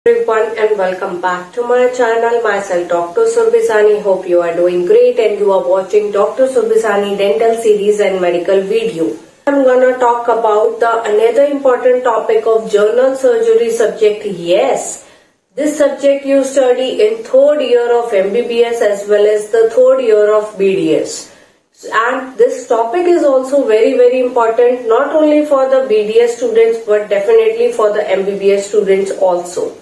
Everyone and welcome back to my channel. Myself Dr. Surbhisani. Hope you are doing great and you are watching Dr. Surbhisani dental series and medical video. I'm gonna talk about another important topic of general surgery subject. Yes, this subject you study in third year of MBBS as well as the third year of BDS. And this topic is also very important not only for the BDS students but definitely for the MBBS students also.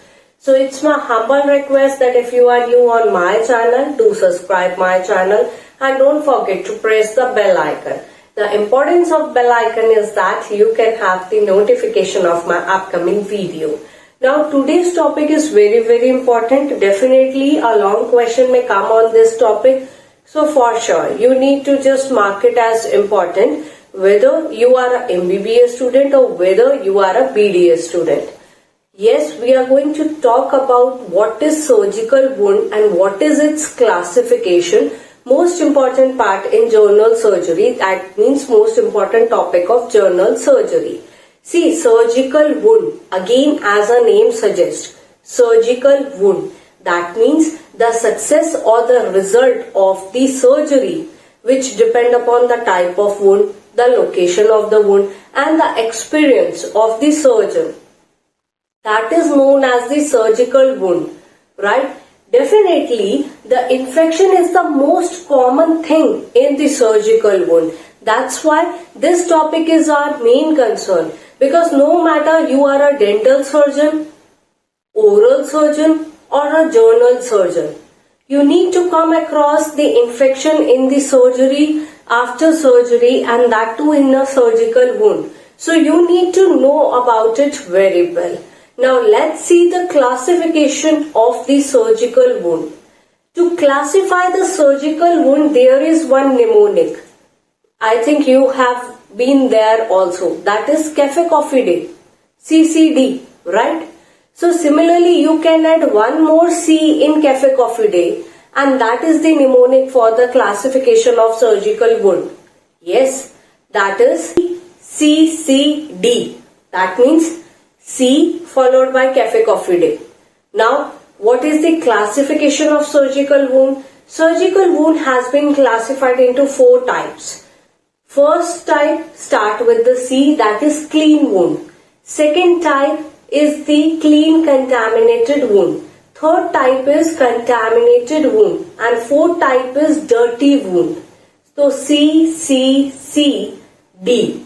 So it's my humble request that if you are new on my channel, do subscribe my channel and don't forget to press the bell icon. The importance of bell icon is that you can have the notification of my upcoming video. Now today's topic is very important. Definitely a long question may come on this topic. So for sure, you need to just mark it as important whether you are a MBBS student or whether you are a BDS student. Yes, we are going to talk about what is surgical wound and what is its classification. Most important part in general surgery, that means most important topic of general surgery. See, surgical wound, again as a name suggests, surgical wound. That means the success or the result of the surgery which depend upon the type of wound, the location of the wound and the experience of the surgeon. That is known as the surgical wound, right? Definitely, the infection is the most common thing in the surgical wound. That's why this topic is our main concern. Because no matter you are a dental surgeon, oral surgeon or a general surgeon, you need to come across the infection in the surgery, after surgery and that too in a surgical wound. So you need to know about it very well. Now let's see the classification of the surgical wound. To classify the surgical wound, there is one mnemonic. I think you have been there also. That is Café-Coffidae, CCD, right? So similarly, you can add one more C in Café-Coffidae and that is the mnemonic for the classification of surgical wound. Yes, that is CCD. That means C followed by Café-Coffidae. Now, what is the classification of surgical wound? Surgical wound has been classified into 4 types. First type start with the C, that is clean wound. Second type is the clean contaminated wound. Third type is contaminated wound and fourth type is dirty wound. So C, C, C, D.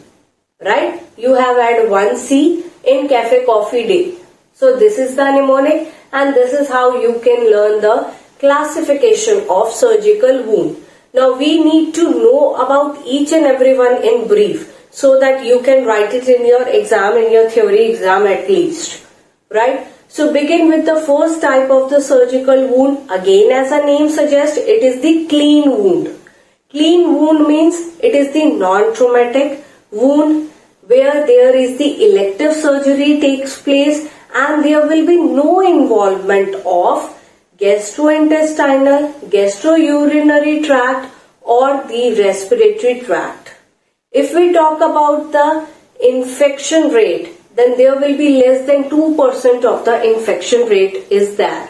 Right? You have had one C in Café-Coffidae. So this is the mnemonic and this is how you can learn the classification of surgical wound. Now we need to know about each and every one in brief so that you can write it in your exam, in your theory exam at least. Right? So begin with the first type of the surgical wound. Again as a name suggests, it is the clean wound. Clean wound means it is the non-traumatic wound where there is the elective surgery takes place and there will be no involvement of gastrointestinal, gastrourinary tract or the respiratory tract. If we talk about the infection rate, then there will be less than 2% of the infection rate is there.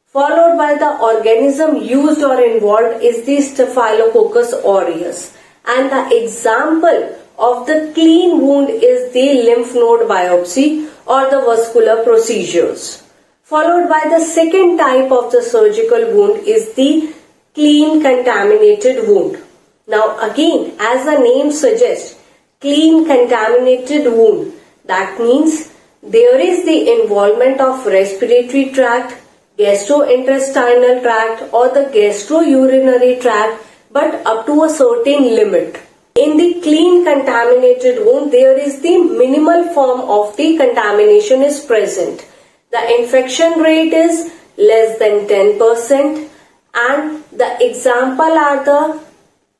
Followed by the organism used or involved is the Staphylococcus aureus. And the example of the clean wound is the lymph node biopsy or the vascular procedures. Followed by the second type of the surgical wound is the clean contaminated wound. Now again, as the name suggests, clean contaminated wound. That means there is the involvement of respiratory tract, gastrointestinal tract or the gastrourinary tract but up to a certain limit. In the clean contaminated wound, there is the minimal form of the contamination is present. The infection rate is less than 10% and the example are the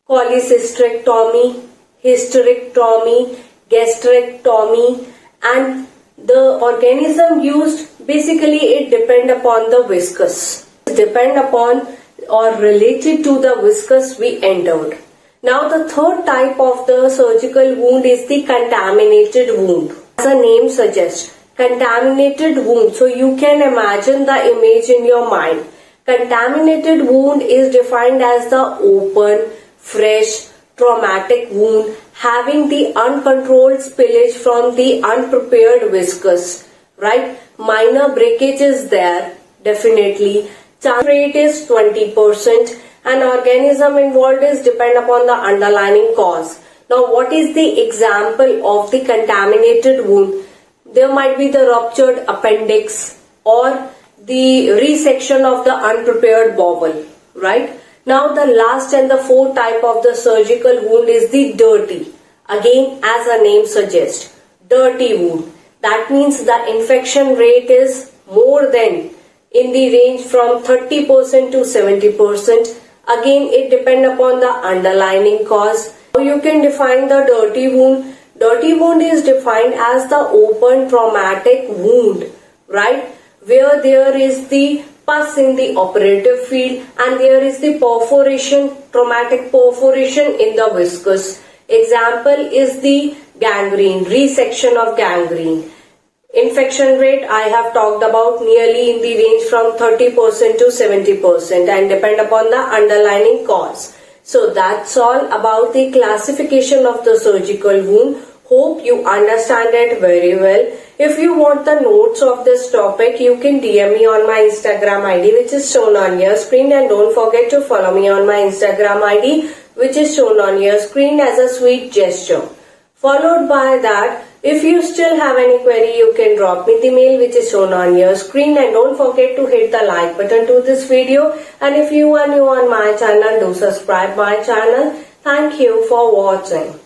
cholecystectomy, hysterectomy, gastrectomy and the organism used, basically it depend upon the viscous. Depend upon or related to the viscous we entered. Now the third type of the surgical wound is the contaminated wound. As the name suggests, Contaminated wound. So you can imagine the image in your mind. Contaminated wound is defined as the open, fresh, traumatic wound having the uncontrolled spillage from the unprepared viscous, right? Minor breakage is there, definitely. Chance rate is 20%, and organism involved is depend upon the underlying cause. Now, what is the example of the contaminated wound? There might be the ruptured appendix or the resection of the unprepared bowel, right? Now the last and the fourth type of the surgical wound is the dirty. Again, as the name suggests, dirty wound. That means the infection rate is more than in the range from 30% to 70%. Again, it depends upon the underlying cause. You can define the dirty wound. Dirty wound is defined as the open traumatic wound, right? Where there is the pus in the operative field and there is the perforation, traumatic perforation in the viscous. Example is the gangrene, resection of gangrene. Infection rate I have talked about nearly in the range from 30% to 70% and depend upon the underlying cause. So that's all about the classification of the surgical wound. Hope you understand it very well. If you want the notes of this topic, you can DM me on my Instagram ID which is shown on your screen, and don't forget to follow me on my Instagram ID which is shown on your screen as a sweet gesture. Followed by that, if you still have any query, you can drop me the mail which is shown on your screen, and don't forget to hit the like button to this video, and if you are new on my channel, do subscribe my channel. Thank you for watching.